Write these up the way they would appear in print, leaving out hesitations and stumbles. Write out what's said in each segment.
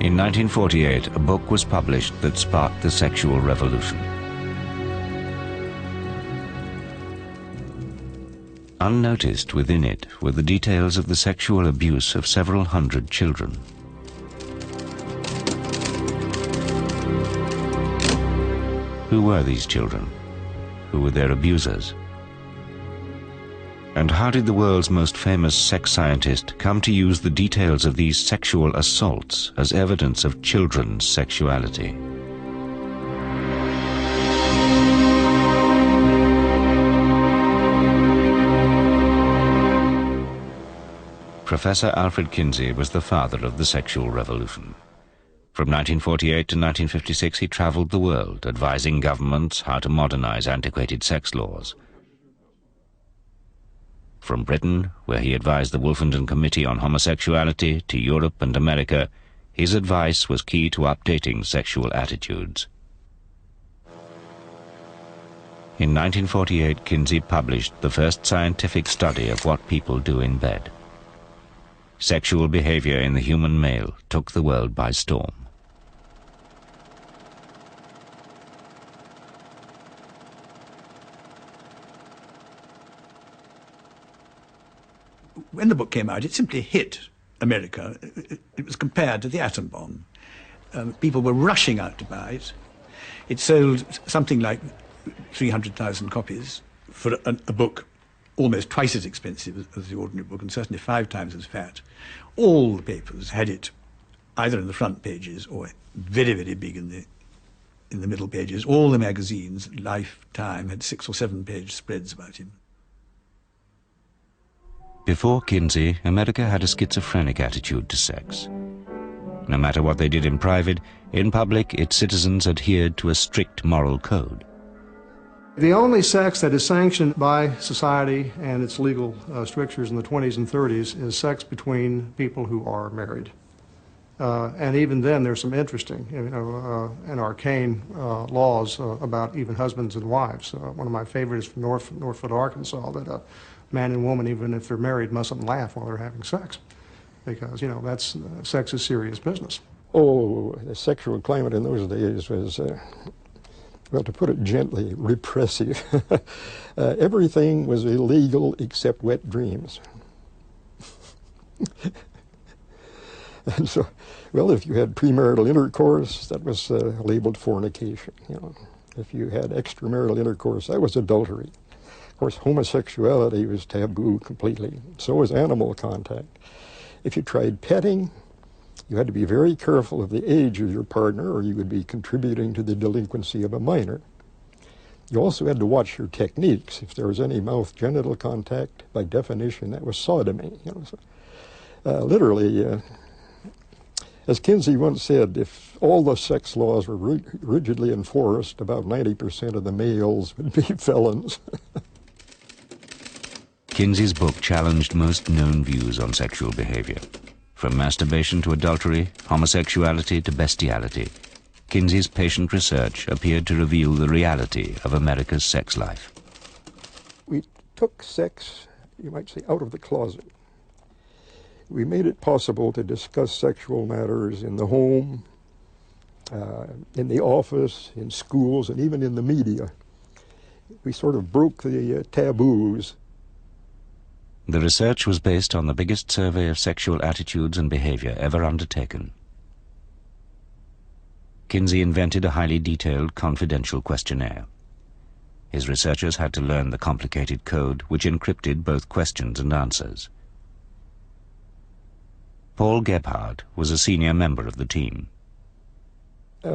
In 1948, a book was published that sparked the sexual revolution. Unnoticed within it were the details of the sexual abuse of several hundred children. Who were these children? Who were their abusers? And how did the world's most famous sex scientist come to use the details of these sexual assaults as evidence of children's sexuality? Professor Alfred Kinsey was the father of the sexual revolution. From 1948 to 1956, he traveled the world, advising governments how to modernize antiquated sex laws. From Britain, where he advised the Wolfenden Committee on Homosexuality, to Europe and America, his advice was key to updating sexual attitudes. In 1948, Kinsey published the first scientific study of what people do in bed. Sexual behavior in the human male took the world by storm. When the book came out, it simply hit America. It was compared to the atom bomb. People were rushing out to buy it. It sold something like 300,000 copies for a book almost twice as expensive as the ordinary book, and certainly 5 times as fat. All the papers had it either in the front pages or very, very big in the middle pages. All the magazines, Life, Time, had 6 or 7 page spreads about him. Before Kinsey, America had a schizophrenic attitude to sex. No matter what they did in private, in public, its citizens adhered to a strict moral code. The only sex that is sanctioned by society and its legal strictures in the 20s and 30s is sex between people who are married. And even then, there's some interesting and arcane laws about even husbands and wives. One of my favorites from Northwood, Arkansas, that a man and woman, even if they're married, mustn't laugh while they're having sex, because, you know, that's sex is serious business. Oh, the sexual climate in those days was, well, to put it gently, repressive. Everything was illegal except wet dreams. And so, well, if you had premarital intercourse, that was labeled fornication. You know, if you had extramarital intercourse, that was adultery. Of course, homosexuality was taboo completely. So was animal contact. If you tried petting, you had to be very careful of the age of your partner, or you would be contributing to the delinquency of a minor. You also had to watch your techniques. If there was any mouth-genital contact, by definition, that was sodomy. You know, so, literally, as Kinsey once said, if all the sex laws were rigidly enforced, about 90% of the males would be felons. Kinsey's book challenged most known views on sexual behavior. From masturbation to adultery, homosexuality to bestiality, Kinsey's patient research appeared to reveal the reality of America's sex life. We took sex, you might say, out of the closet. We made it possible to discuss sexual matters in the home, in the office, in schools, and even in the media. We sort of broke the taboos. The research was based on the biggest survey of sexual attitudes and behavior ever undertaken. Kinsey invented a highly detailed, confidential questionnaire. His researchers had to learn the complicated code which encrypted both questions and answers. Paul Gebhardt was a senior member of the team.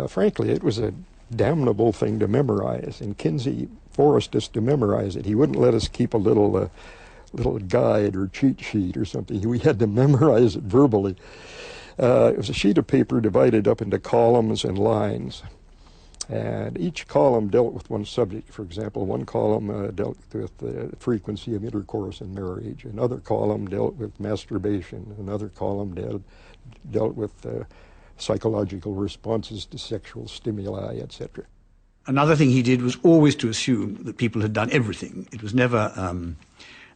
Frankly, it was a damnable thing to memorize, and Kinsey forced us to memorize it. He wouldn't let us keep a little guide or cheat sheet or something. We had to memorize it verbally. It was a sheet of paper divided up into columns and lines. And each column dealt with one subject. For example, one column dealt with the frequency of intercourse in marriage. Another column dealt with masturbation. Another column dealt with psychological responses to sexual stimuli, etc. Another thing he did was always to assume that people had done everything. It was never,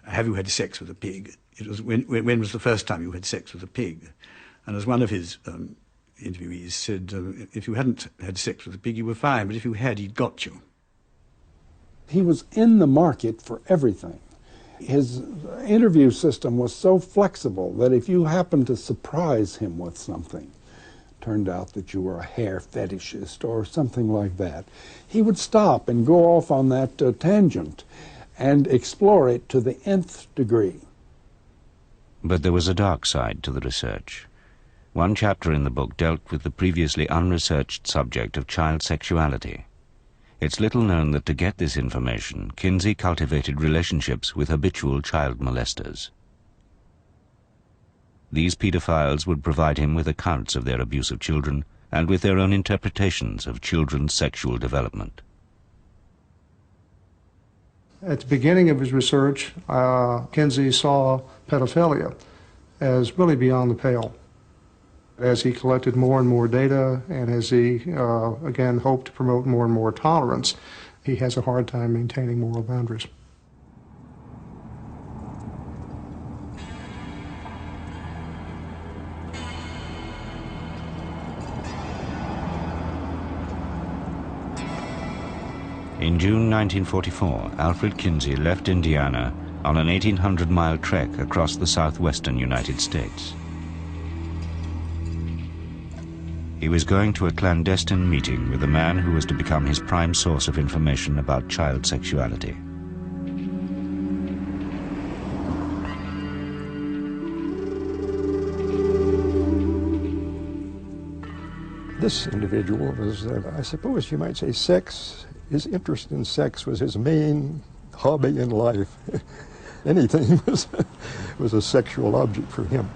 have you had sex with a pig? It was, when was the first time you had sex with a pig? And as one of his interviewees said, if you hadn't had sex with a pig, you were fine, but if you had, he'd got you. He was in the market for everything. His interview system was so flexible that if you happened to surprise him with something, turned out that you were a hair fetishist or something like that, he would stop and go off on that tangent and explore it to the nth degree. But there was a dark side to the research. One chapter in the book dealt with the previously unresearched subject of child sexuality. It's little known that to get this information, Kinsey cultivated relationships with habitual child molesters. These pedophiles would provide him with accounts of their abuse of children and with their own interpretations of children's sexual development. At the beginning of his research, Kinsey saw pedophilia as really beyond the pale. As he collected more and more data, and as he, again, hoped to promote more and more tolerance, he has a hard time maintaining moral boundaries. In June 1944, Alfred Kinsey left Indiana on an 1,800-mile trek across the southwestern United States. He was going to a clandestine meeting with a man who was to become his prime source of information about child sexuality. This individual was, I suppose you might say, his interest in sex was his main hobby in life. Anything was a sexual object for him.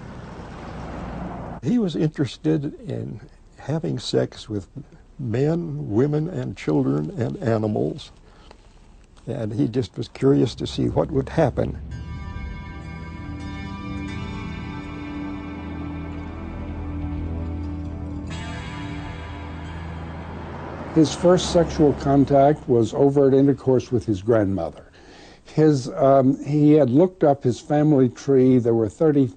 He was interested in having sex with men, women, and children and animals. And he just was curious to see what would happen. His first sexual contact was overt intercourse with his grandmother. He had looked up his family tree. There were 30,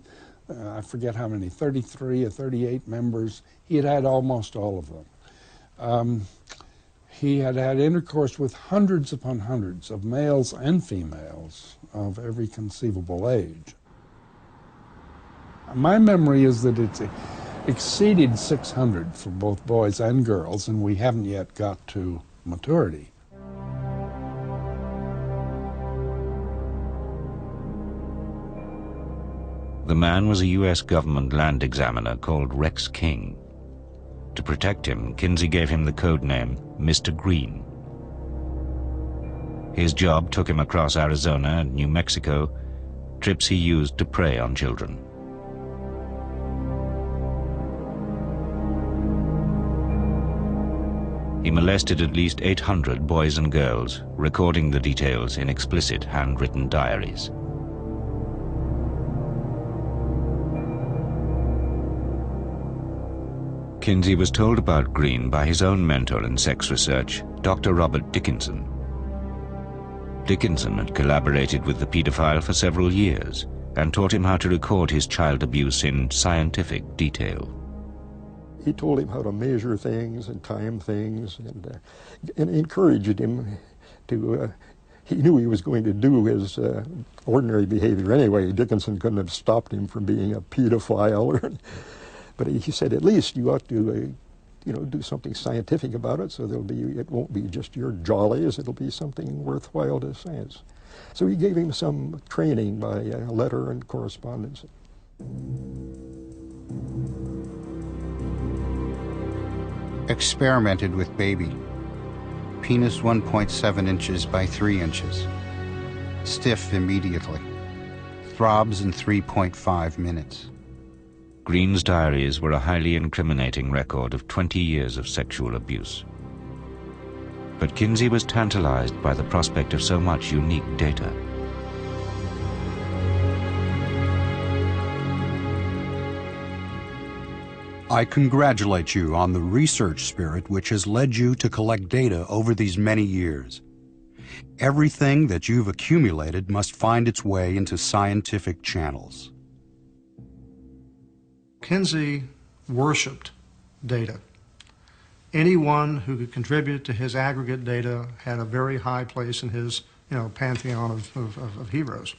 I forget how many, 33 or 38 members. He had had almost all of them. He had had intercourse with hundreds upon hundreds of males and females of every conceivable age. My memory is that it's exceeded 600 for both boys and girls, and we haven't yet got to maturity. The man was a U.S. government land examiner called Rex King. To protect him, Kinsey gave him the code name Mr. Green. His job took him across Arizona and New Mexico, trips he used to prey on children. He molested at least 800 boys and girls, recording the details in explicit handwritten diaries. Kinsey was told about Green by his own mentor in sex research, Dr. Robert Dickinson. Dickinson had collaborated with the pedophile for several years and taught him how to record his child abuse in scientific detail. He told him how to measure things and time things, and encouraged him to, he knew he was going to do his ordinary behavior anyway. Dickinson couldn't have stopped him from being a pedophile. But he said, at least you ought to, do something scientific about it, so it won't be just your jollies, it'll be something worthwhile to science. So he gave him some training by letter and correspondence. Experimented with baby. Penis 1.7 inches by 3 inches. Stiff immediately. Throbs in 3.5 minutes. Green's diaries were a highly incriminating record of 20 years of sexual abuse. But Kinsey was tantalized by the prospect of so much unique data. I congratulate you on the research spirit which has led you to collect data over these many years. Everything that you've accumulated must find its way into scientific channels. Kinsey worshipped data. Anyone who could contribute to his aggregate data had a very high place in his pantheon of heroes.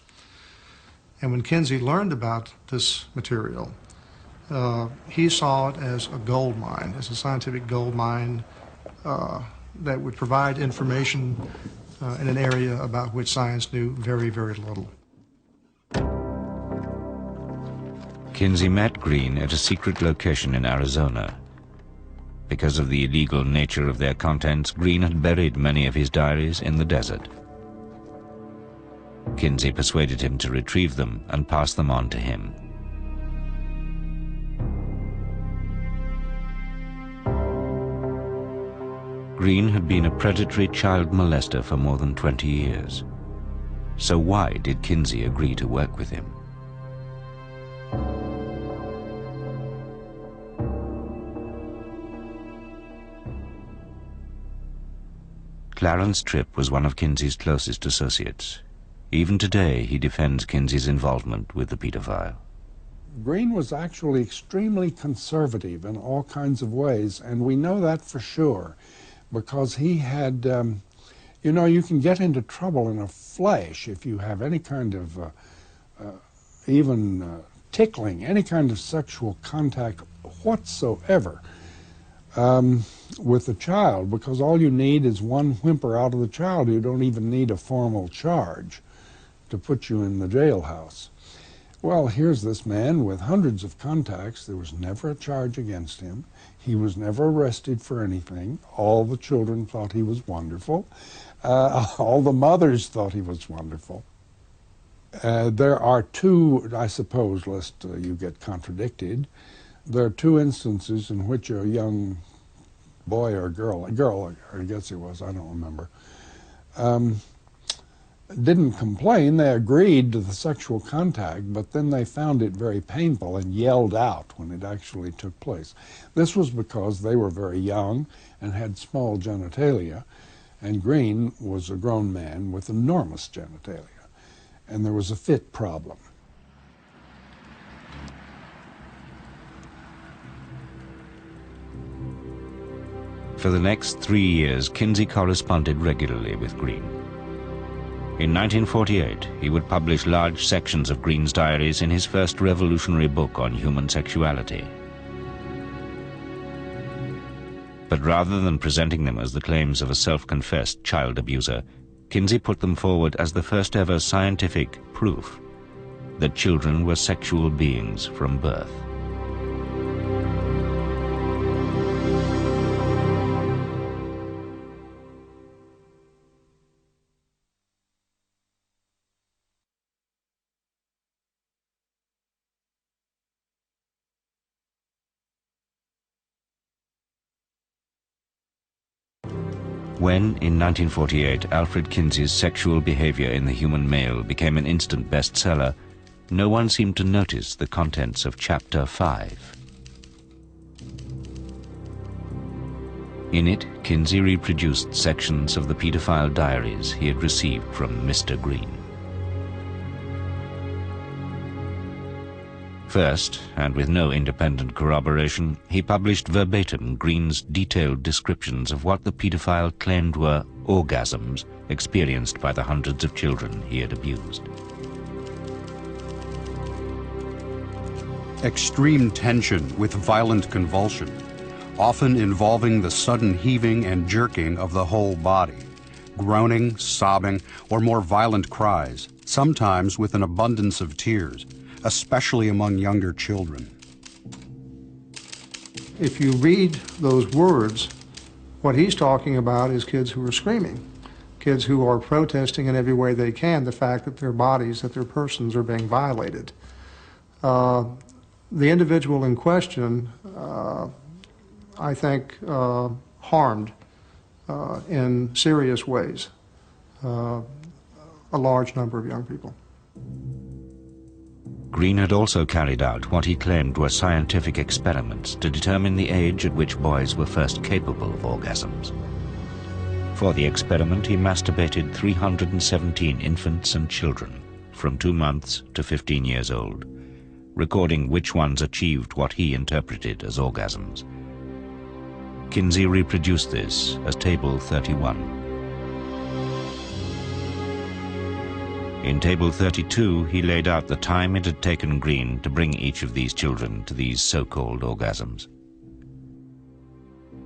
And when Kinsey learned about this material, he saw it as a gold mine, as a scientific gold mine that would provide information in an area about which science knew very, very little. Kinsey met Green at a secret location in Arizona. Because of the illegal nature of their contents, Green had buried many of his diaries in the desert. Kinsey persuaded him to retrieve them and pass them on to him. Green had been a predatory child molester for more than 20 years. So why did Kinsey agree to work with him? Clarence Tripp was one of Kinsey's closest associates. Even today, he defends Kinsey's involvement with the pedophile. Green was actually extremely conservative in all kinds of ways, and we know that for sure, because he had, you can get into trouble in a flash if you have any kind of, even tickling, any kind of sexual contact whatsoever with the child, because all you need is one whimper out of the child. You don't even need a formal charge to put you in the jailhouse. Well, here's this man with hundreds of contacts. There was never a charge against him. He was never arrested for anything. All the children thought he was wonderful. All the mothers thought he was wonderful. There are two, I suppose, lest you get contradicted, there are two instances in which a young boy or girl, I guess it was, I don't remember, didn't complain. They agreed to the sexual contact, but then they found it very painful and yelled out when it actually took place. This was because they were very young and had small genitalia, and Green was a grown man with enormous genitalia, and there was a fit problem. For the next 3 years, Kinsey corresponded regularly with Green. In 1948, he would publish large sections of Green's diaries in his first revolutionary book on human sexuality. But rather than presenting them as the claims of a self-confessed child abuser, Kinsey put them forward as the first ever scientific proof that children were sexual beings from birth. When, in 1948, Alfred Kinsey's Sexual Behavior in the Human Male became an instant bestseller, no one seemed to notice the contents of Chapter 5. In it, Kinsey reproduced sections of the pedophile diaries he had received from Mr. Green. First, and with no independent corroboration, he published verbatim Green's detailed descriptions of what the pedophile claimed were orgasms experienced by the hundreds of children he had abused. Extreme tension with violent convulsion, often involving the sudden heaving and jerking of the whole body, groaning, sobbing, or more violent cries, sometimes with an abundance of tears, especially among younger children. If you read those words, what he's talking about is kids who are screaming, kids who are protesting in every way they can the fact that their bodies, that their persons are being violated. The individual in question, I think, harmed in serious ways a large number of young people. Green had also carried out what he claimed were scientific experiments to determine the age at which boys were first capable of orgasms. For the experiment, he masturbated 317 infants and children from 2 months to 15 years old, recording which ones achieved what he interpreted as orgasms. Kinsey reproduced this as Table 31. In Table 32, he laid out the time it had taken Green to bring each of these children to these so-called orgasms.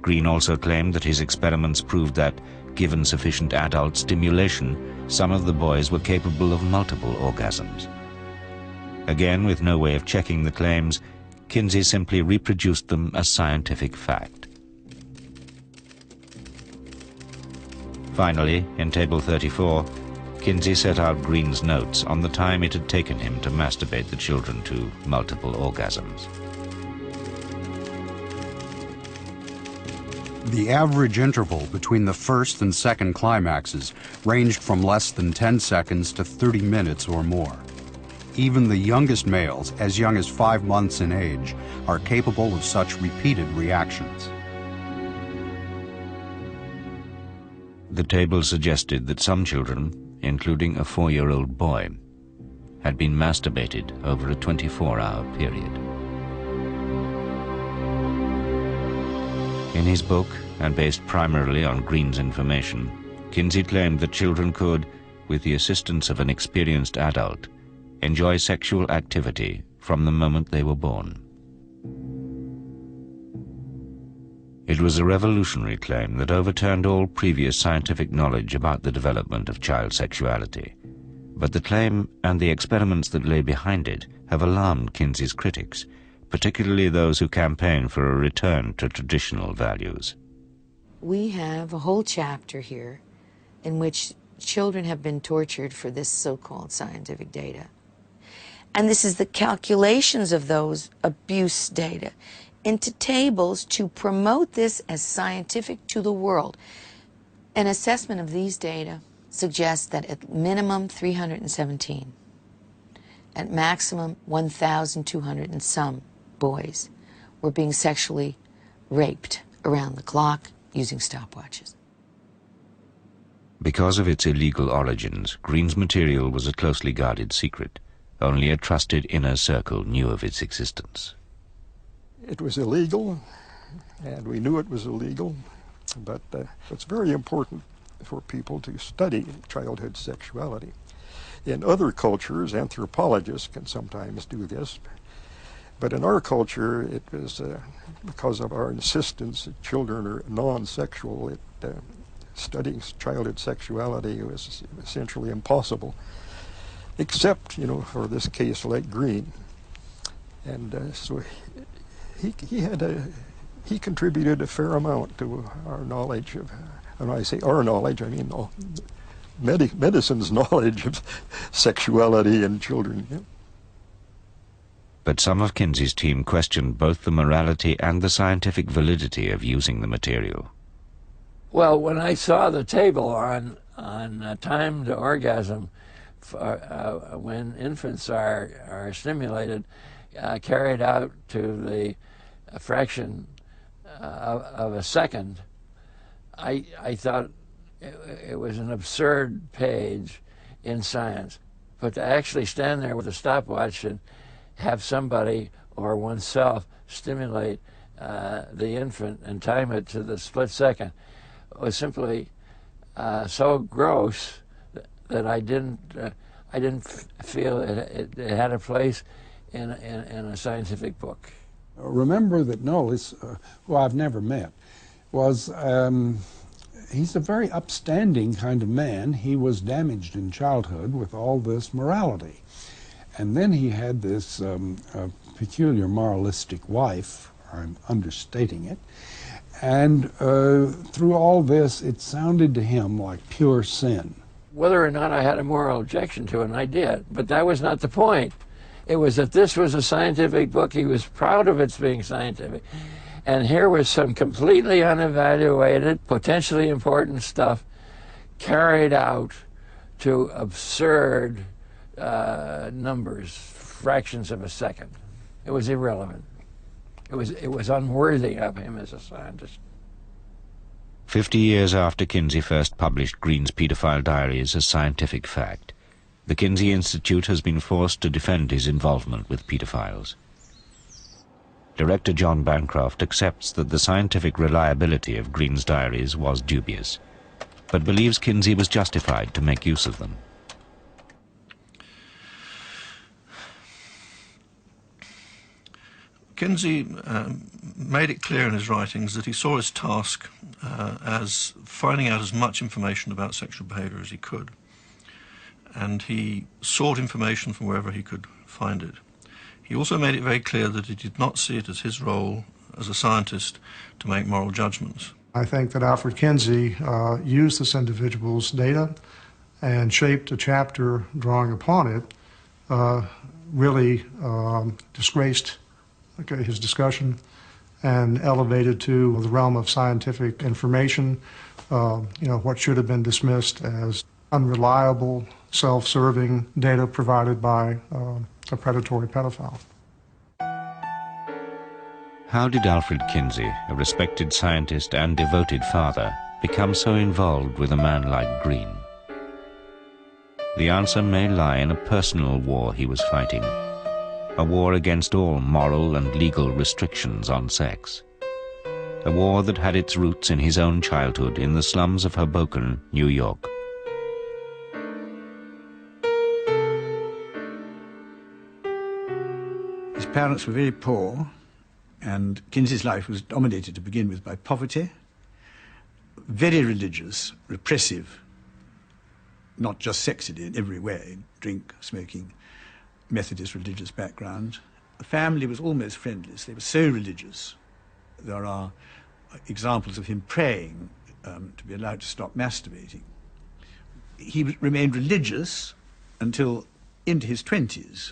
Green also claimed that his experiments proved that, given sufficient adult stimulation, some of the boys were capable of multiple orgasms. Again, with no way of checking the claims, Kinsey simply reproduced them as scientific fact. Finally, in Table 34, Kinsey set out Green's notes on the time it had taken him to masturbate the children to multiple orgasms. The average interval between the first and second climaxes ranged from less than 10 seconds to 30 minutes or more. Even the youngest males, as young as 5 months in age, are capable of such repeated reactions. The table suggested that some children, including a 4-year-old boy, had been masturbated over a 24-hour period. In his book, and based primarily on Green's information, Kinsey claimed that children could, with the assistance of an experienced adult, enjoy sexual activity from the moment they were born. It was a revolutionary claim that overturned all previous scientific knowledge about the development of child sexuality. But the claim and the experiments that lay behind it have alarmed Kinsey's critics, particularly those who campaign for a return to traditional values. We have a whole chapter here in which children have been tortured for this so-called scientific data. And this is the calculations of those abuse data into tables to promote this as scientific to the world. An assessment of these data suggests that at minimum 317, at maximum 1,200 and some boys were being sexually raped around the clock using stopwatches. Because of its illegal origins, Green's material was a closely guarded secret. Only a trusted inner circle knew of its existence. It was illegal, and we knew it was illegal, but it's very important for people to study childhood sexuality. In other cultures, anthropologists can sometimes do this, but in our culture, it was because of our insistence that children are non-sexual, studying childhood sexuality was essentially impossible, except, for this case like Green. And so he contributed a fair amount to our knowledge of, and when I say our knowledge, I mean medicine's knowledge of sexuality in children. But some of Kinsey's team questioned both the morality and the scientific validity of using the material. Well, when I saw the table on time to orgasm when infants are stimulated, carried out to the fraction of a second, I thought it was an absurd page in science. But to actually stand there with a stopwatch and have somebody or oneself stimulate the infant and time it to the split second was simply so gross that I didn't feel it had a place in a scientific book. Remember that Knowles, who I've never met, was he's a very upstanding kind of man. He was damaged in childhood with all this morality. And then he had this peculiar moralistic wife, I'm understating it, and through all this, it sounded to him like pure sin. Whether or not I had a moral objection to it, and I did, but that was not the point. It was that this was a scientific book. He was proud of its being scientific. And here was some completely unevaluated, potentially important stuff carried out to absurd numbers, fractions of a second. It was irrelevant. It was unworthy of him as a scientist. 50 years after Kinsey first published Green's Pedophile Diaries as scientific fact, the Kinsey Institute has been forced to defend his involvement with pedophiles. Director John Bancroft accepts that the scientific reliability of Green's diaries was dubious, but believes Kinsey was justified to make use of them. Kinsey made it clear in his writings that he saw his task as finding out as much information about sexual behavior as he could. And he sought information from wherever he could find it. He also made it very clear that he did not see it as his role as a scientist to make moral judgments. I think that Alfred Kinsey used this individual's data and shaped a chapter drawing upon it, really disgraced his discussion and elevated to the realm of scientific information, what should have been dismissed as unreliable, self-serving data provided by a predatory pedophile. How did Alfred Kinsey, a respected scientist and devoted father, become so involved with a man like Green? The answer may lie in a personal war he was fighting, a war against all moral and legal restrictions on sex, a war that had its roots in his own childhood in the slums of Hoboken, New York. His parents were very poor, and Kinsey's life was dominated to begin with by poverty, very religious, repressive, not just sexually in every way, drink, smoking, Methodist religious background. The family was almost friendless. They were so religious. There are examples of him praying to be allowed to stop masturbating. He remained religious until into his 20s.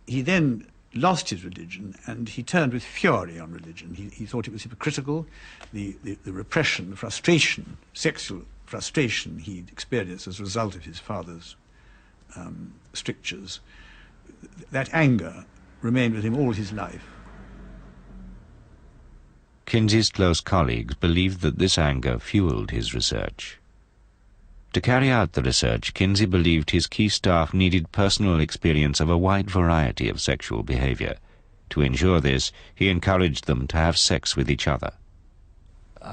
He then lost his religion, and he turned with fury on religion. He thought it was hypocritical. The repression, the frustration, sexual frustration he'd experienced as a result of his father's strictures, that anger remained with him all his life. Kinsey's close colleagues believed that this anger fueled his research. To carry out the research, Kinsey believed his key staff needed personal experience of a wide variety of sexual behavior. To ensure this, he encouraged them to have sex with each other.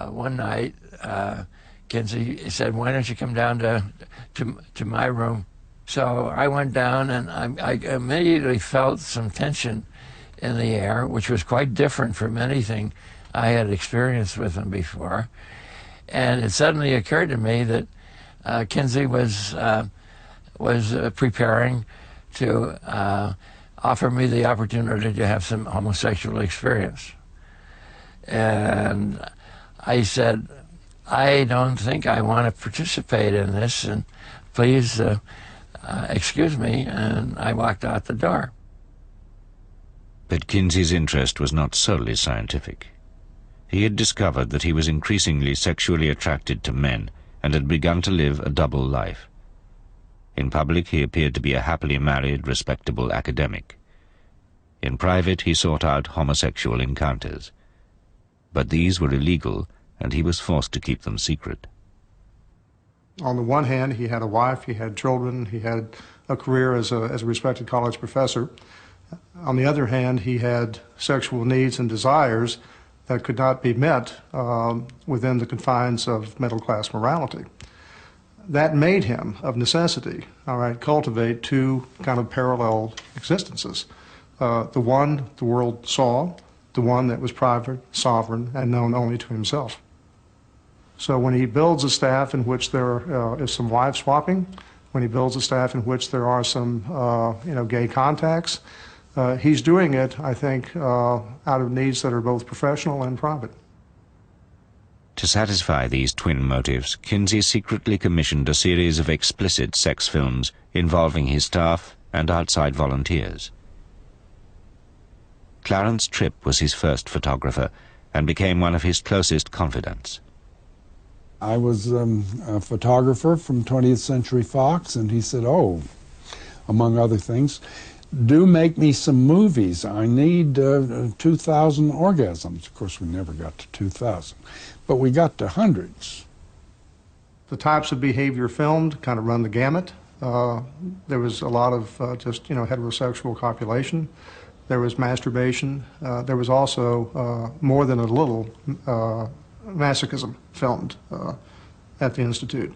One night, Kinsey said, "Why don't you come down to my room?" So I went down, and I immediately felt some tension in the air, which was quite different from anything I had experienced with him before. And it suddenly occurred to me that Kinsey was preparing to offer me the opportunity to have some homosexual experience. And I said, "I don't think I want to participate in this, and please excuse me," and I walked out the door. But Kinsey's interest was not solely scientific. He had discovered that he was increasingly sexually attracted to men and had begun to live a double life. In public, he appeared to be a happily married, respectable academic. In private, he sought out homosexual encounters. But these were illegal, and he was forced to keep them secret. On the one hand, he had a wife, he had children, he had a career as a respected college professor. On the other hand, he had sexual needs and desires that could not be met within the confines of middle-class morality. That made him, of necessity, cultivate two kind of parallel existences. The one the world saw, the one that was private, sovereign, and known only to himself. So when he builds a staff in which there is some wife swapping, when he builds a staff in which there are some gay contacts, he's doing it, I think, out of needs that are both professional and private. To satisfy these twin motives, Kinsey secretly commissioned a series of explicit sex films involving his staff and outside volunteers. Clarence Tripp was his first photographer and became one of his closest confidants. I was a photographer from 20th Century Fox, and he said, "Oh, among other things, do make me some movies. I need 2,000 orgasms." Of course, we never got to 2,000, but we got to hundreds. The types of behavior filmed kind of run the gamut. There was a lot of just heterosexual copulation. There was masturbation. There was also more than a little masochism filmed at the Institute.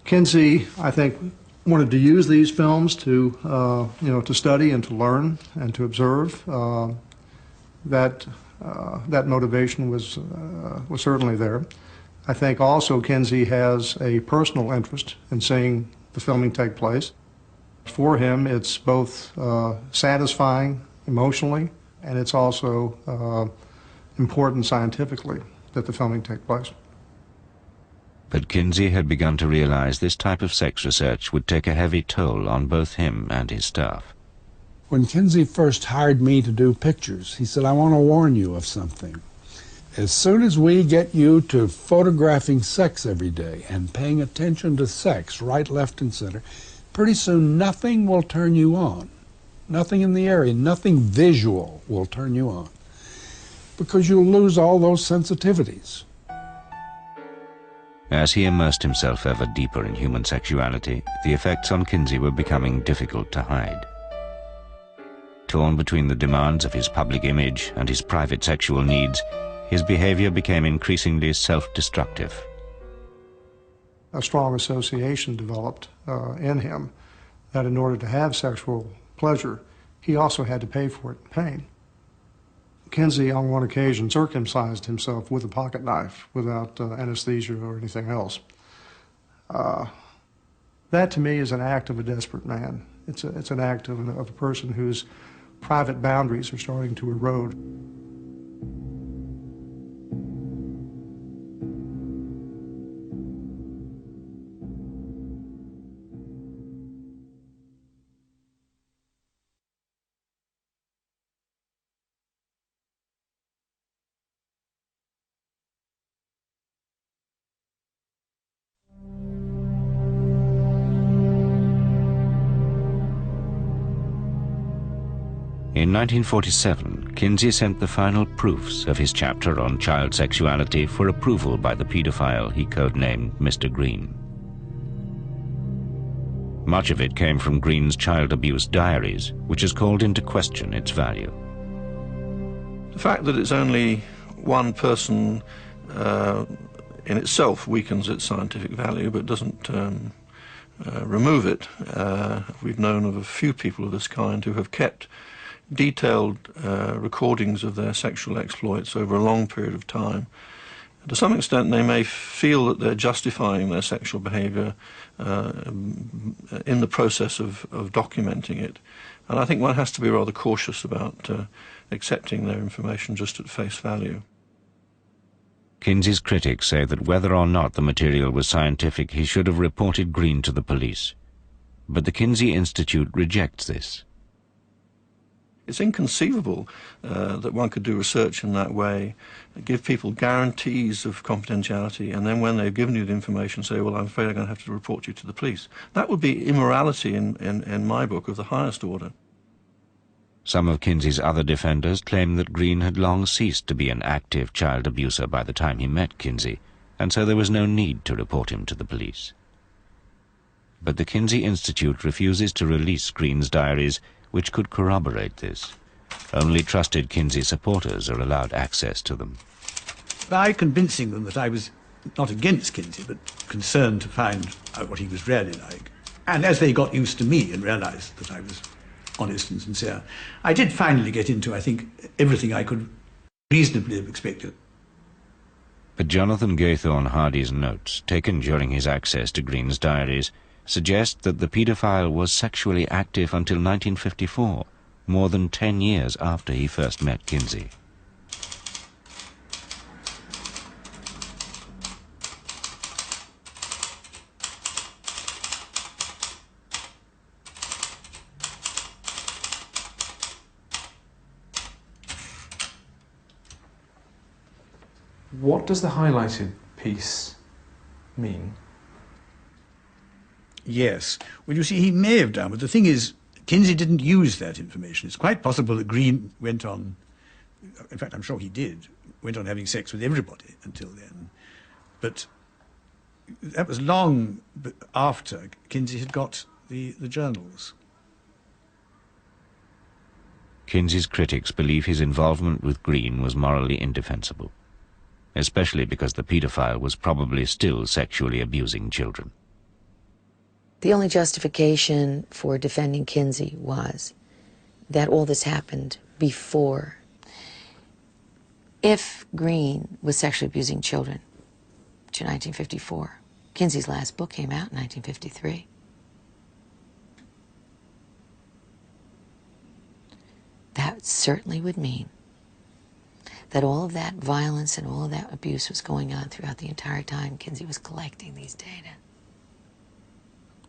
Kinsey, I think, wanted to use these films to, to study and to learn and to observe. That motivation was certainly there. I think also Kinsey has a personal interest in seeing the filming take place. For him, it's both satisfying emotionally, and it's also important scientifically that the filming take place. But Kinsey had begun to realize this type of sex research would take a heavy toll on both him and his staff. When Kinsey first hired me to do pictures, he said, "I want to warn you of something. As soon as we get you to photographing sex every day and paying attention to sex right, left, and center, pretty soon nothing will turn you on. Nothing in the area, nothing visual will turn you on, because you'll lose all those sensitivities." As he immersed himself ever deeper in human sexuality, the effects on Kinsey were becoming difficult to hide. Torn between the demands of his public image and his private sexual needs, his behavior became increasingly self-destructive. A strong association developed in him that in order to have sexual pleasure, he also had to pay for it in pain. Kinsey, on one occasion, circumcised himself with a pocket knife without anesthesia or anything else. That, to me, is an act of a desperate man. It's an act of a person whose private boundaries are starting to erode. In 1947, Kinsey sent the final proofs of his chapter on child sexuality for approval by the pedophile he codenamed Mr. Green. Much of it came from Green's child abuse diaries, which has called into question its value. The fact that it's only one person in itself weakens its scientific value, but doesn't remove it. We've known of a few people of this kind who have kept detailed recordings of their sexual exploits over a long period of time. To some extent, they may feel that they're justifying their sexual behavior in the process of documenting it. And I think one has to be rather cautious about accepting their information just at face value. Kinsey's critics say that whether or not the material was scientific, he should have reported Green to the police. But the Kinsey Institute rejects this. It's inconceivable that one could do research in that way, give people guarantees of confidentiality, and then when they've given you the information say, well, I'm afraid I'm going to have to report you to the police. That would be immorality in my book of the highest order. Some of Kinsey's other defenders claim that Green had long ceased to be an active child abuser by the time he met Kinsey, and so there was no need to report him to the police. But the Kinsey Institute refuses to release Green's diaries, which could corroborate this. Only trusted Kinsey supporters are allowed access to them. By convincing them that I was not against Kinsey, but concerned to find out what he was really like, and as they got used to me and realized that I was honest and sincere, I did finally get into, I think, everything I could reasonably have expected. But Jonathan Gaythorne Hardy's notes, taken during his access to Green's diaries, suggest that the pedophile was sexually active until 1954, more than 10 years after he first met Kinsey. What does the highlighted piece mean? Yes. Well, you see, he may have done, but the thing is, Kinsey didn't use that information. It's quite possible that Green went on, in fact, I'm sure he did, went on having sex with everybody until then. But that was long after Kinsey had got the journals. Kinsey's critics believe his involvement with Green was morally indefensible, especially because the pedophile was probably still sexually abusing children. The only justification for defending Kinsey was that all this happened before. If Green was sexually abusing children to 1954, Kinsey's last book came out in 1953. That certainly would mean that all of that violence and all of that abuse was going on throughout the entire time Kinsey was collecting these data.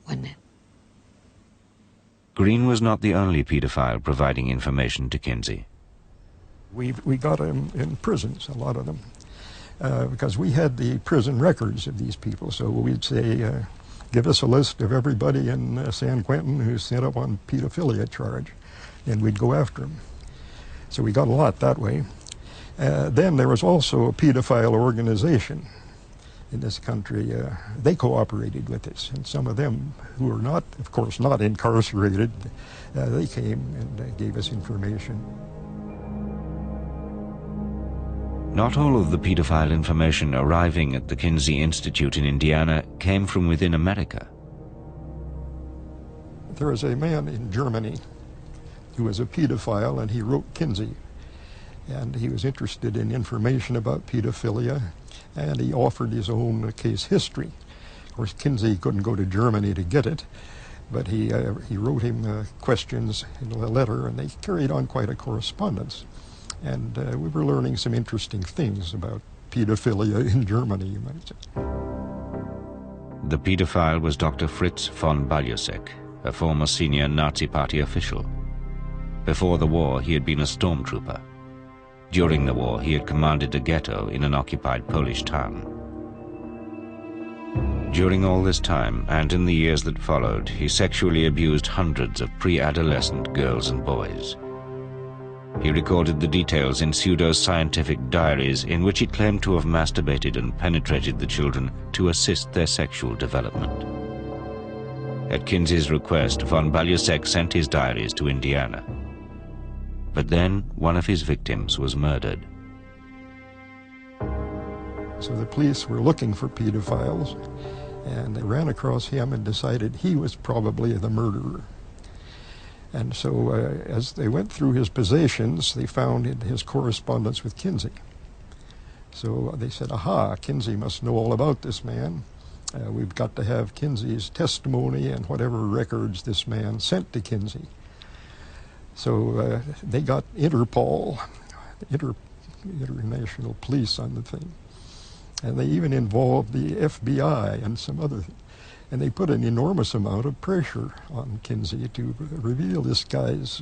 Wouldn't it? Green was not the only pedophile providing information to Kinsey. We got them in prisons, a lot of them, because we had the prison records of these people. So we'd say, give us a list of everybody in San Quentin who's sent up on pedophilia charge, and we'd go after them. So we got a lot that way. Then there was also a pedophile organization in this country. They cooperated with us, and some of them who were not, of course, not incarcerated, they came and gave us information. Not all of the pedophile information arriving at the Kinsey Institute in Indiana came from within America. There was a man in Germany who was a pedophile, and he wrote Kinsey. And he was interested in information about pedophilia, and he offered his own case history. Of course, Kinsey couldn't go to Germany to get it, but he wrote him questions in a letter, and they carried on quite a correspondence. And we were learning some interesting things about pedophilia in Germany, you might say. The pedophile was Dr. Fritz von Baljusek, a former senior Nazi Party official. Before the war, he had been a stormtrooper. During the war, he had commanded a ghetto in an occupied Polish town. During all this time, and in the years that followed, he sexually abused hundreds of pre-adolescent girls and boys. He recorded the details in pseudo-scientific diaries in which he claimed to have masturbated and penetrated the children to assist their sexual development. At Kinsey's request, von Baljusek sent his diaries to Indiana. But then one of his victims was murdered. So the police were looking for pedophiles, and they ran across him and decided he was probably the murderer. And so as they went through his possessions, they found in his correspondence with Kinsey. So they said, aha, Kinsey must know all about this man. We've got to have Kinsey's testimony and whatever records this man sent to Kinsey. So they got Interpol, International Police, on the thing. And they even involved the FBI and some other things. And they put an enormous amount of pressure on Kinsey to reveal this guy's,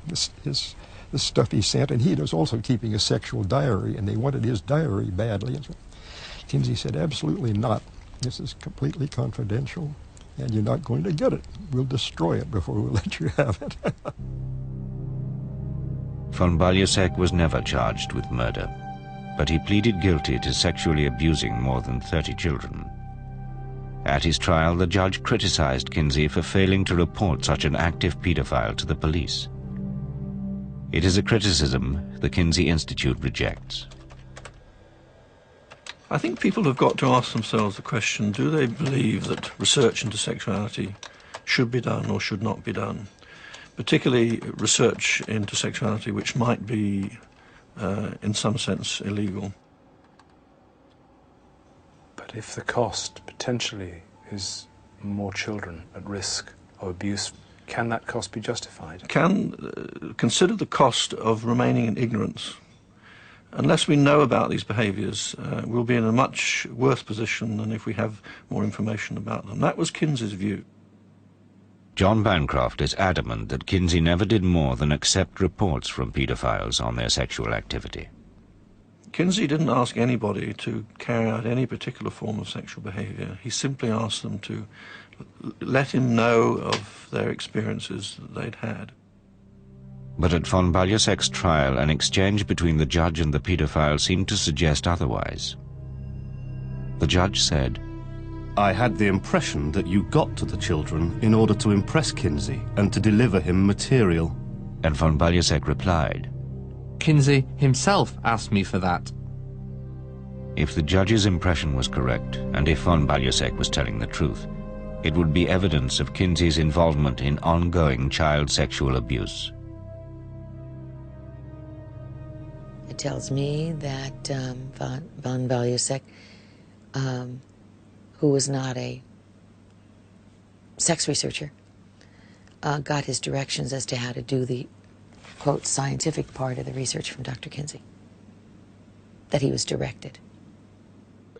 the stuff he sent. And he was also keeping a sexual diary, and they wanted his diary badly. And so Kinsey said, absolutely not. This is completely confidential, and you're not going to get it. We'll destroy it before we let you have it. Von Baljusek was never charged with murder, but he pleaded guilty to sexually abusing more than 30 children. At his trial, the judge criticized Kinsey for failing to report such an active pedophile to the police. It is a criticism the Kinsey Institute rejects. I think people have got to ask themselves the question, do they believe that research into sexuality should be done or should not be done? Particularly research into sexuality which might be, in some sense, illegal. But if the cost potentially is more children at risk of abuse, can that cost be justified? Consider the cost of remaining in ignorance. Unless we know about these behaviours, we'll be in a much worse position than if we have more information about them. That was Kinsey's view. John Bancroft is adamant that Kinsey never did more than accept reports from pedophiles on their sexual activity. Kinsey didn't ask anybody to carry out any particular form of sexual behaviour. He simply asked them to let him know of their experiences that they'd had. But at von Baljusek's trial, an exchange between the judge and the pedophile seemed to suggest otherwise. The judge said, I had the impression that you got to the children in order to impress Kinsey and to deliver him material. And von Balyasek replied, Kinsey himself asked me for that. If the judge's impression was correct, and if von Balyasek was telling the truth, it would be evidence of Kinsey's involvement in ongoing child sexual abuse. It tells me that von Balyasek, who was not a sex researcher, got his directions as to how to do the, quote, scientific part of the research from Dr. Kinsey, that he was directed.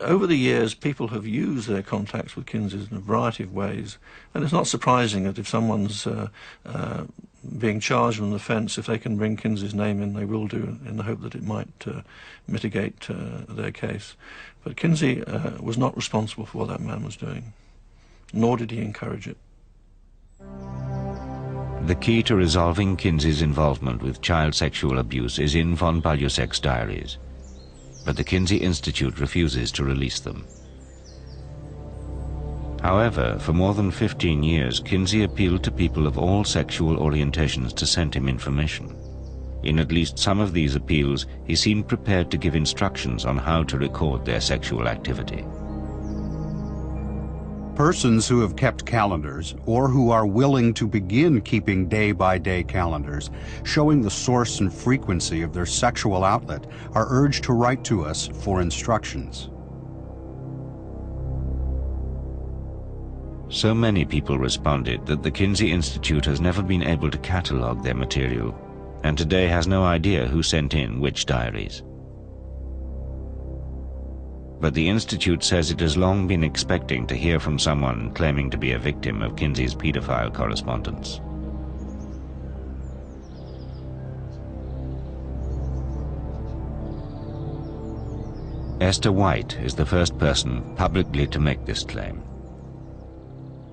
Over the years, people have used their contacts with Kinsey in a variety of ways, and it's not surprising that if someone's being charged with an offence, if they can bring Kinsey's name in, they will do, in the hope that it might mitigate their case. But Kinsey was not responsible for what that man was doing, nor did he encourage it. The key to resolving Kinsey's involvement with child sexual abuse is in von Balyasek's diaries, but the Kinsey Institute refuses to release them. However, for more than 15 years, Kinsey appealed to people of all sexual orientations to send him information. In at least some of these appeals, he seemed prepared to give instructions on how to record their sexual activity. Persons who have kept calendars, or who are willing to begin keeping day-by-day calendars, showing the source and frequency of their sexual outlet, are urged to write to us for instructions. So many people responded that the Kinsey Institute has never been able to catalogue their material, and today has no idea who sent in which diaries. But the Institute says it has long been expecting to hear from someone claiming to be a victim of Kinsey's pedophile correspondence. Esther White is the first person publicly to make this claim.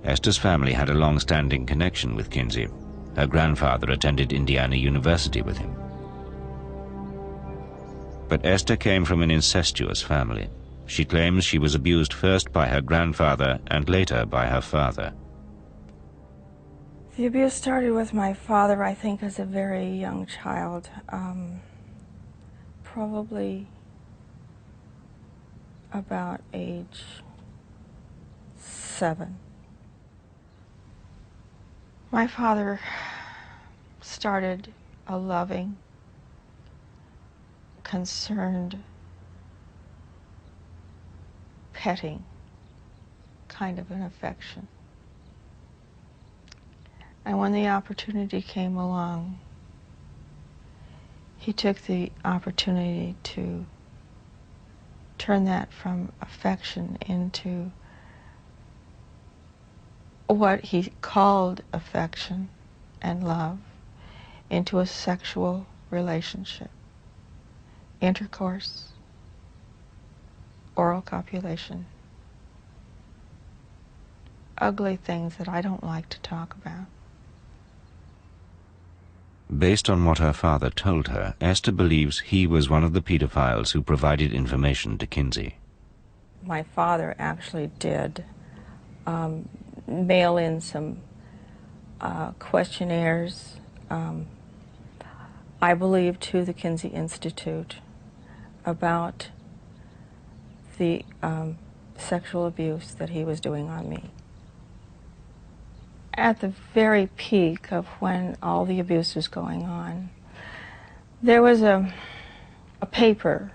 Esther's family had a long-standing connection with Kinsey. Her grandfather attended Indiana University with him. But Esther came from an incestuous family. She claims she was abused first by her grandfather and later by her father. The abuse started with my father, I think, as a very young child, probably about age 7. My father started a loving, concerned, petting kind of an affection. And when the opportunity came along, he took the opportunity to turn that from affection into what he called affection and love, into a sexual relationship, intercourse, oral copulation, ugly things that I don't like to talk about. Based on what her father told her, Esther believes he was one of the pedophiles who provided information to Kinsey. My father actually did mail in some questionnaires, I believe, to the Kinsey Institute about the sexual abuse that he was doing on me. At the very peak of when all the abuse was going on, there was a paper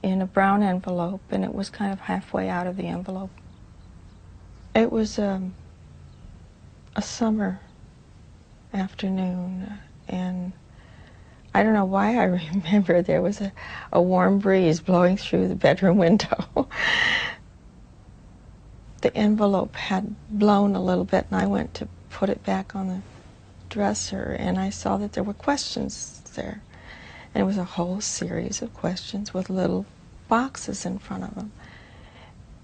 in a brown envelope, and it was kind of halfway out of the envelope. It was a summer afternoon, and I don't know why I remember there was a warm breeze blowing through the bedroom window. The envelope had blown a little bit, and I went to put it back on the dresser, and I saw that there were questions there. And it was a whole series of questions with little boxes in front of them.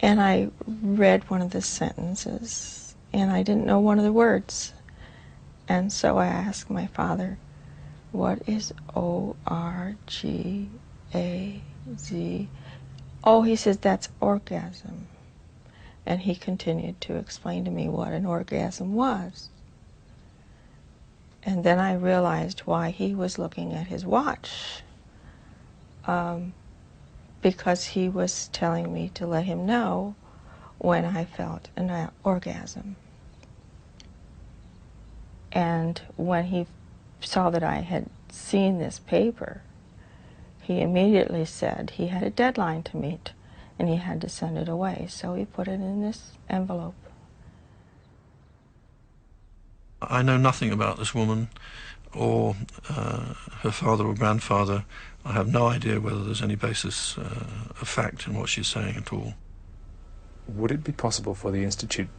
And I read one of the sentences, and I didn't know one of the words. And so I asked my father, what is O-R-G-A-Z? Oh, he says, that's orgasm. And he continued to explain to me what an orgasm was. And then I realized why he was looking at his watch. Because he was telling me to let him know when I felt an orgasm. And when he saw that I had seen this paper, he immediately said he had a deadline to meet and he had to send it away. So he put it in this envelope. I know nothing about this woman or her father or grandfather. I have no idea whether there's any basis of fact in what she's saying at all. Would it be possible for the Institute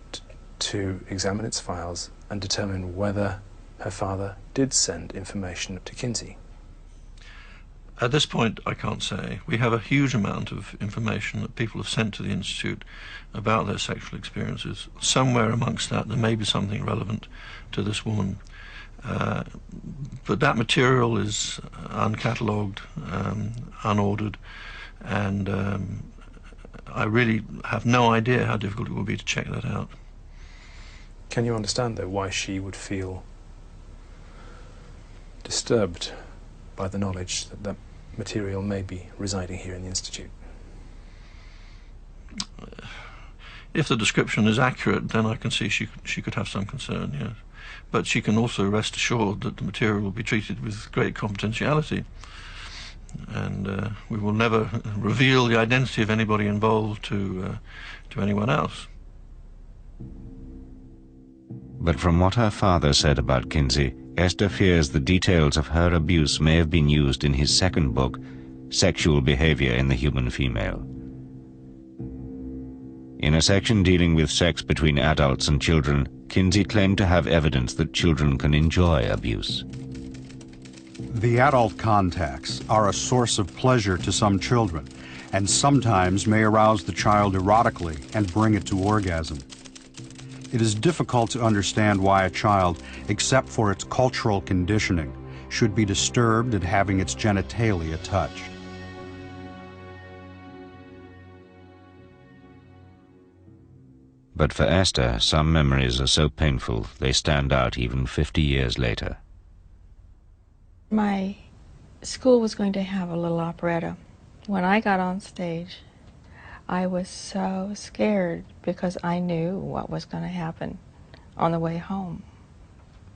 to examine its files and determine whether her father did send information to Kinsey? At this point, I can't say. We have a huge amount of information that people have sent to the Institute about their sexual experiences. Somewhere amongst that, there may be something relevant to this woman. But that material is uncatalogued, unordered, and I really have no idea how difficult it will be to check that out. Can you understand, though, why she would feel disturbed by the knowledge that that material may be residing here in the Institute? If the description is accurate, then I can see she could have some concern, yes. But she can also rest assured that the material will be treated with great confidentiality. And we will never reveal the identity of anybody involved to anyone else. But from what her father said about Kinsey, Esther fears the details of her abuse may have been used in his second book, Sexual Behavior in the Human Female. In a section dealing with sex between adults and children, Kinsey claimed to have evidence that children can enjoy abuse. The adult contacts are a source of pleasure to some children, and sometimes may arouse the child erotically and bring it to orgasm. It is difficult to understand why a child, except for its cultural conditioning, should be disturbed at having its genitalia touched. But for Esther, some memories are so painful they stand out even 50 years later. My school was going to have a little operetta. When I got on stage, I was so scared because I knew what was going to happen on the way home.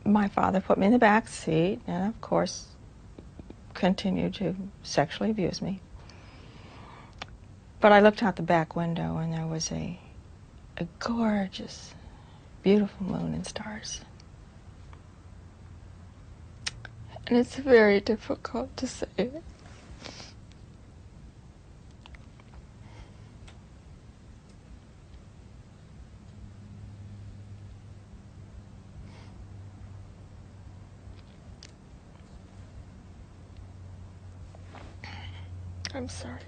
My father put me in the back seat and, of course, continued to sexually abuse me. But I looked out the back window and there was a gorgeous, beautiful moon and stars. And it's very difficult to say it. I'm sorry.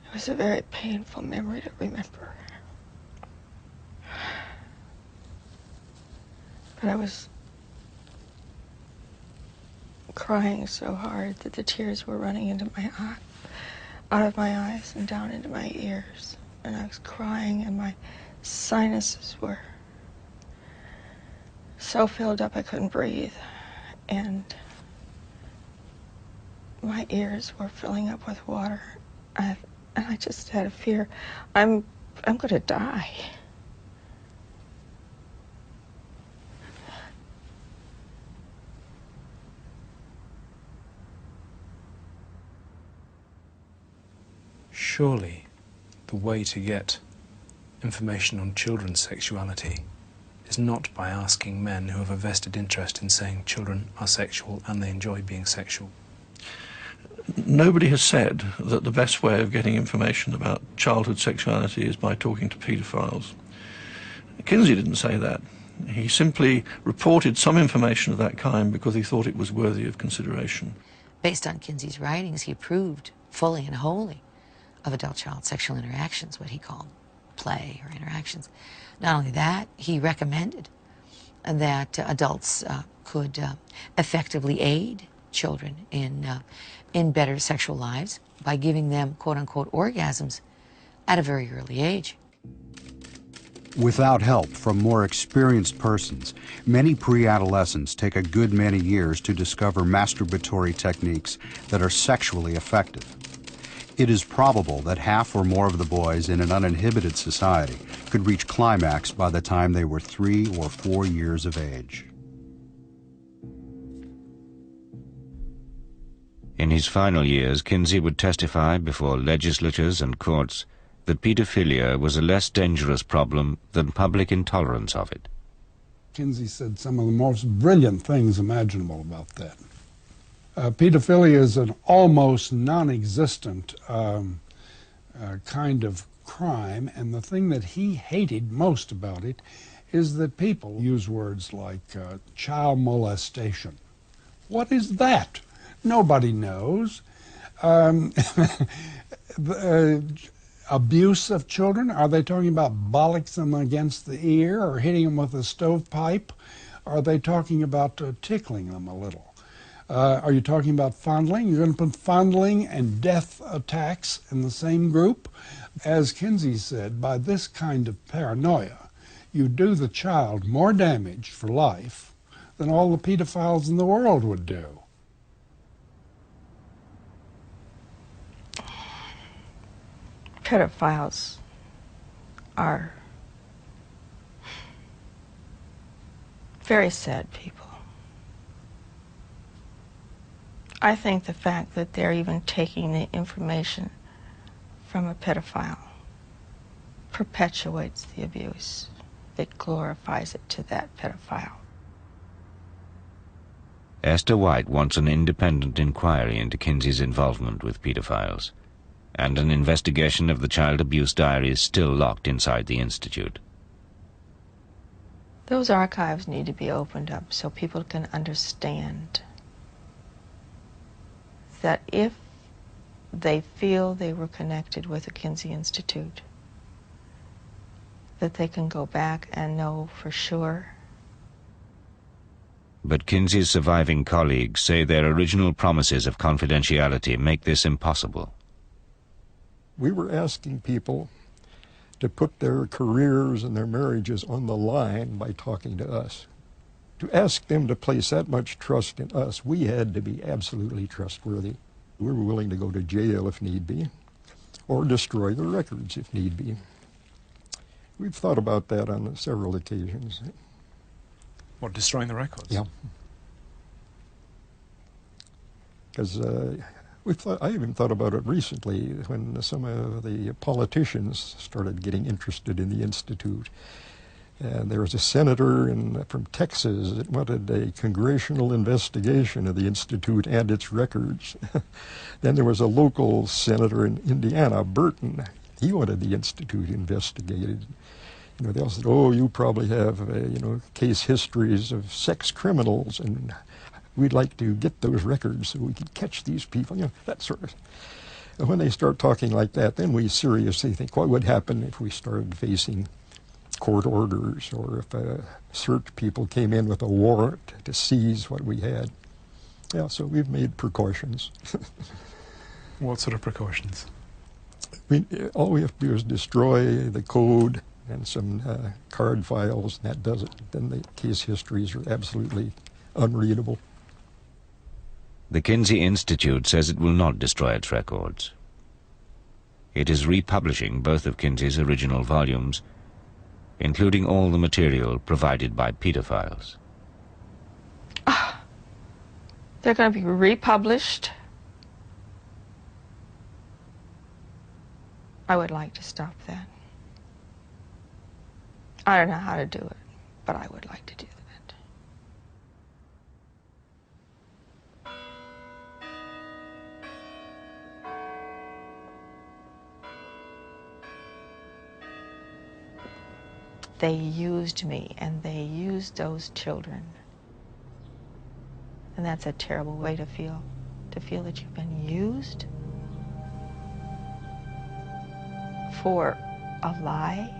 It was a very painful memory to remember. But I was crying so hard that the tears were running into my eye, out of my eyes and down into my ears. And I was crying and my sinuses were so filled up I couldn't breathe. And my ears were filling up with water. And I just had a fear, I'm going to die. Surely the way to get information on children's sexuality is not by asking men who have a vested interest in saying children are sexual and they enjoy being sexual. Nobody has said that the best way of getting information about childhood sexuality is by talking to pedophiles. Kinsey didn't say that. He simply reported some information of that kind because he thought it was worthy of consideration. Based on Kinsey's writings, he approved fully and wholly of adult-child sexual interactions, what he called play or interactions. Not only that, he recommended that adults could effectively aid children in better sexual lives by giving them quote-unquote orgasms at a very early age. Without help from more experienced persons, many pre-adolescents take a good many years to discover masturbatory techniques that are sexually effective. It is probable that half or more of the boys in an uninhibited society could reach climax by the time they were 3 or 4 years of age. In his final years, Kinsey would testify before legislatures and courts that pedophilia was a less dangerous problem than public intolerance of it. Kinsey said some of the most brilliant things imaginable about that. Pedophilia is an almost non-existent kind of crime, and the thing that he hated most about it is that people use words like child molestation. What is that? Nobody knows. Abuse of children? Are they talking about bollocks them against the ear or hitting them with a stovepipe? Are they talking about tickling them a little? Are you talking about fondling? You're going to put fondling and death attacks in the same group? As Kinsey said, by this kind of paranoia, you do the child more damage for life than all the pedophiles in the world would do. Pedophiles are very sad people. I think the fact that they're even taking the information from a pedophile perpetuates the abuse. It glorifies it to that pedophile. Esther White wants an independent inquiry into Kinsey's involvement with pedophiles, and an investigation of the child abuse diaries still locked inside the Institute. Those archives need to be opened up so people can understand that if they feel they were connected with the Kinsey Institute, that they can go back and know for sure. But Kinsey's surviving colleagues say their original promises of confidentiality make this impossible. We were asking people to put their careers and their marriages on the line by talking to us. To ask them to place that much trust in us, we had to be absolutely trustworthy. We were willing to go to jail if need be, or destroy the records if need be. We've thought about that on several occasions. What, destroying the records? Yeah. Because I even thought about it recently when some of the politicians started getting interested in the Institute. And there was a senator from Texas that wanted a congressional investigation of the Institute and its records. Then there was a local senator in Indiana, Burton. He wanted the Institute investigated. You know, they all said, "Oh, you probably have, case histories of sex criminals, and we'd like to get those records so we can catch these people," that sort of. And when they start talking like that, then we seriously think, what would happen if we started facing court orders, or if search people came in with a warrant to seize what we had? Yeah, so we've made precautions. What sort of precautions? All we have to do is destroy the code and some card files, and that does it. Then the case histories are absolutely unreadable. The Kinsey Institute says it will not destroy its records. It is republishing both of Kinsey's original volumes, including all the material provided by pedophiles. They're going to be republished. I would like to stop that. I don't know how to do it, but I would like to do that. They used me, and they used those children. And that's a terrible way to feel that you've been used for a lie.